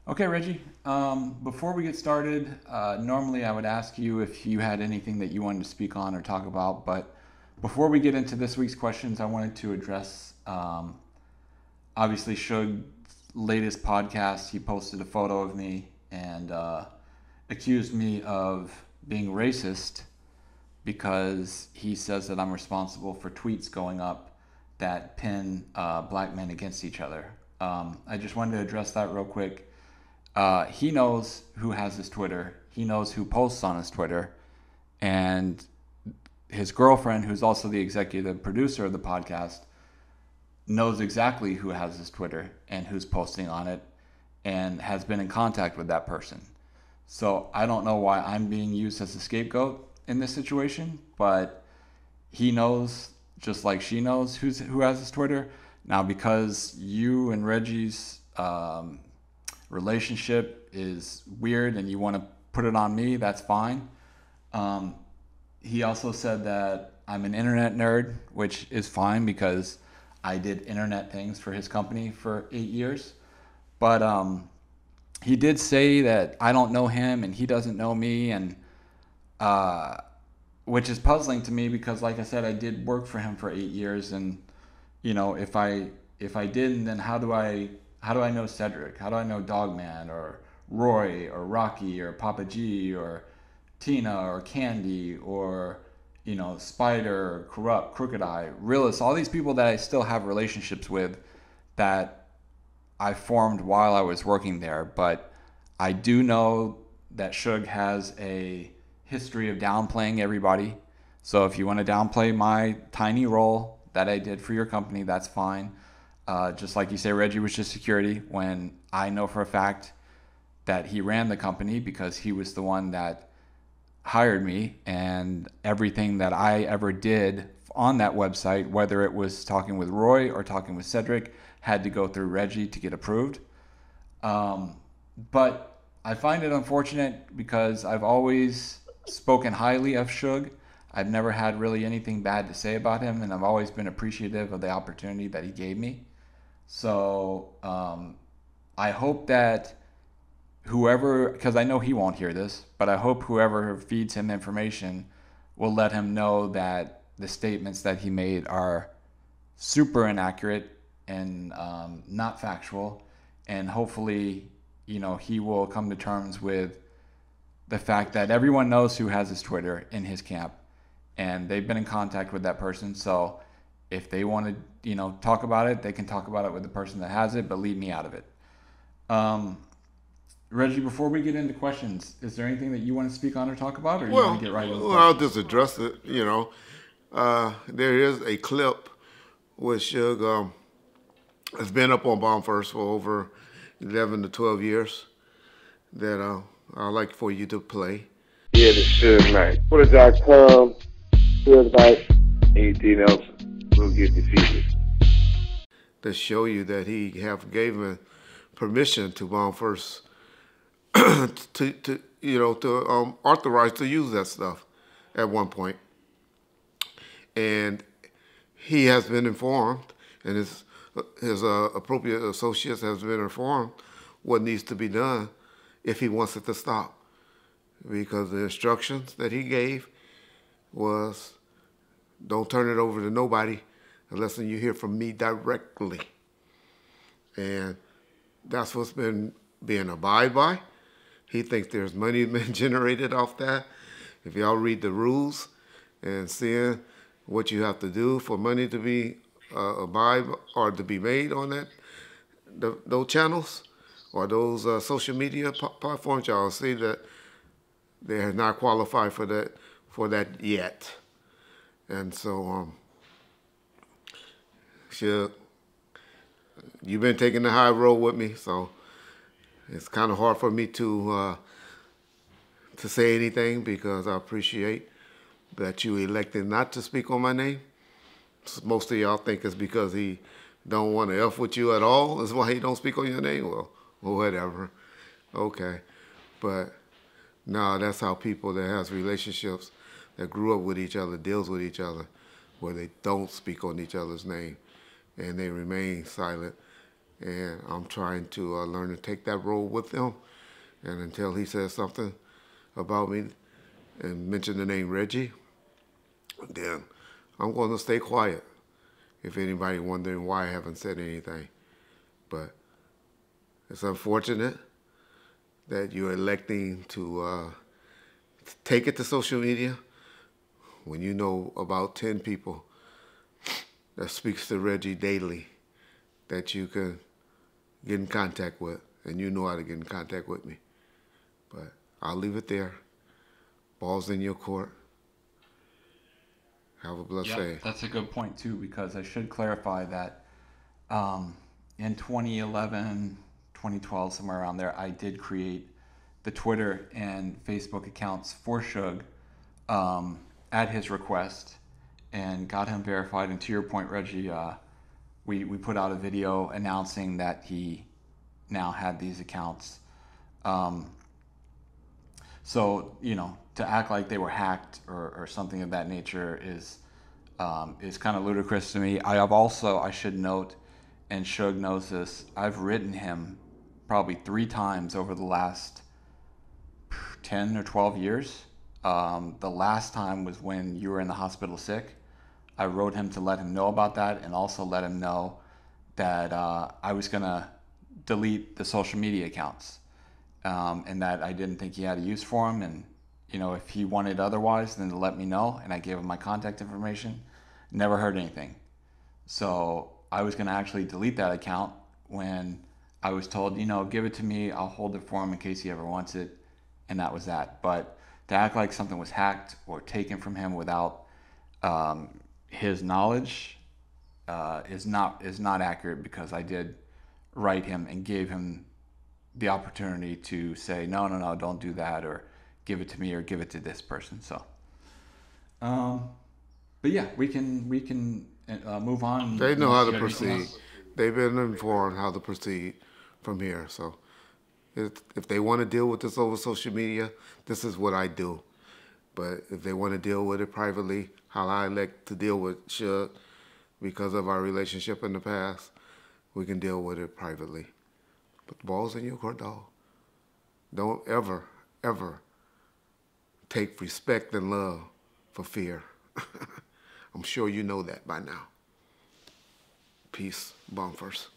Okay, Reggie. Before we get started, normally I would ask you if you had anything that you wanted to speak on or talk about, but before we get into this week's questions, I wanted to address obviously Suge's latest podcast. He posted a photo of me and accused me of being racist because he says that I'm responsible for tweets going up that pin black men against each other. I just wanted to address that real quick. He knows who has his Twitter. He knows who posts on his Twitter. And his girlfriend, who's also the executive producer of the podcast, knows exactly who has his Twitter and who's posting on it and has been in contact with that person. So I don't know why I'm being used as a scapegoat in this situation, but he knows, just like she knows who has his Twitter. Now, because you and Reggie's relationship is weird and you want to put it on me, that's fine. Um, he also said that I'm an internet nerd, which is fine because I did internet things for his company for 8 years. But he did say that I don't know him and he doesn't know me, and uh, which is puzzling to me because, like I said, I did work for him for 8 years, and if I didn't, then how do I know Cedric? How do I know Dogman or Roy or Rocky or Papa G or Tina or Candy or Spider, Corrupt, Crooked Eye, Realist, all these people that I still have relationships with that I formed while I was working there. But I do know that Suge has a history of downplaying everybody. So if you want to downplay my tiny role that I did for your company, that's fine. Just like you say, Reggie was just security when I know for a fact that he ran the company because he was the one that hired me, and everything that I ever did on that website, whether it was talking with Roy or talking with Cedric, had to go through Reggie to get approved. Um, but I find it unfortunate because I've always spoken highly of Suge. I've never had really anything bad to say about him, and I've always been appreciative of the opportunity that he gave me. So I hope that whoever, because I know he won't hear this, but I hope whoever feeds him information will let him know that the statements that he made are super inaccurate and not factual. And hopefully, he will come to terms with the fact that everyone knows who has his Twitter in his camp, and they've been in contact with that person. So if they want to, talk about it, they can talk about it with the person that has it, but leave me out of it. Um, Reggie, before we get into questions, is there anything that you want to speak on or talk about, or you want Well, to get right into the I'll questions? just address it. There is a clip with Suge has been up on Bomb First for over 11 to 12 years that I'd like for you to play. Yeah, the Suge Knight. Twitter.com, Suge Knight, anything else will get defeated. To show you that he have given permission to Bomb First to authorize to use that stuff at one point, and he has been informed, and his appropriate associates has been informed what needs to be done if he wants it to stop, because the instructions that he gave was don't turn it over to nobody unless you hear from me directly, and that's what's been being abided by. He thinks there's money being generated off that. If y'all read the rules and seeing what you have to do for money to be abide or to be made on those channels or those social media platforms, y'all see that they have not qualified for that yet. And so, sure, you've been taking the high road with me, so it's kind of hard for me to say anything because I appreciate that you elected not to speak on my name. Most of y'all think it's because he don't want to F with you at all. That's why he don't speak on your name. Well, whatever. Okay. But no, that's how people that has relationships that grew up with each other deals with each other, where they don't speak on each other's name and they remain silent and I'm trying to learn to take that role with him. And until he says something about me and mention the name Reggie, then I'm going to stay quiet. If anybody wondering why I haven't said anything, but it's unfortunate that you're electing to take it to social media when you know about 10 people that speaks to Reggie daily that you can get in contact with, and you know how to get in contact with me. But I'll leave it there. Ball's in your court. Have a blessed day. That's a good point too, because I should clarify that in 2011, 2012, somewhere around there, I did create the Twitter and Facebook accounts for Suge at his request and got him verified. And to your point, Reggie, we put out a video announcing that he now had these accounts. So, to act like they were hacked or something of that nature is kind of ludicrous to me. I should note, and Suge knows this, I've written him probably 3 times over the last 10 or 12 years. The last time was when you were in the hospital sick. I wrote him to let him know about that, and also let him know that I was going to delete the social media accounts, and that I didn't think he had a use for them. And if he wanted otherwise, then to let me know. And I gave him my contact information. Never heard anything. So I was going to actually delete that account when I was told, give it to me. I'll hold it for him in case he ever wants it. And that was that. But to act like something was hacked or taken from him without his knowledge is not accurate, because I did write him and gave him the opportunity to say, no, don't do that, or give it to me, or give it to this person. So, but yeah, we can move on. They know how to proceed. They've been informed how to proceed from here. So, if they want to deal with this over social media, this is what I do. But if they want to deal with it privately, how I elect to deal with Suge, because of our relationship in the past, we can deal with it privately. But the ball's in your court, dog. Don't ever, ever take respect and love for fear. I'm sure you know that by now. Peace, bumpers.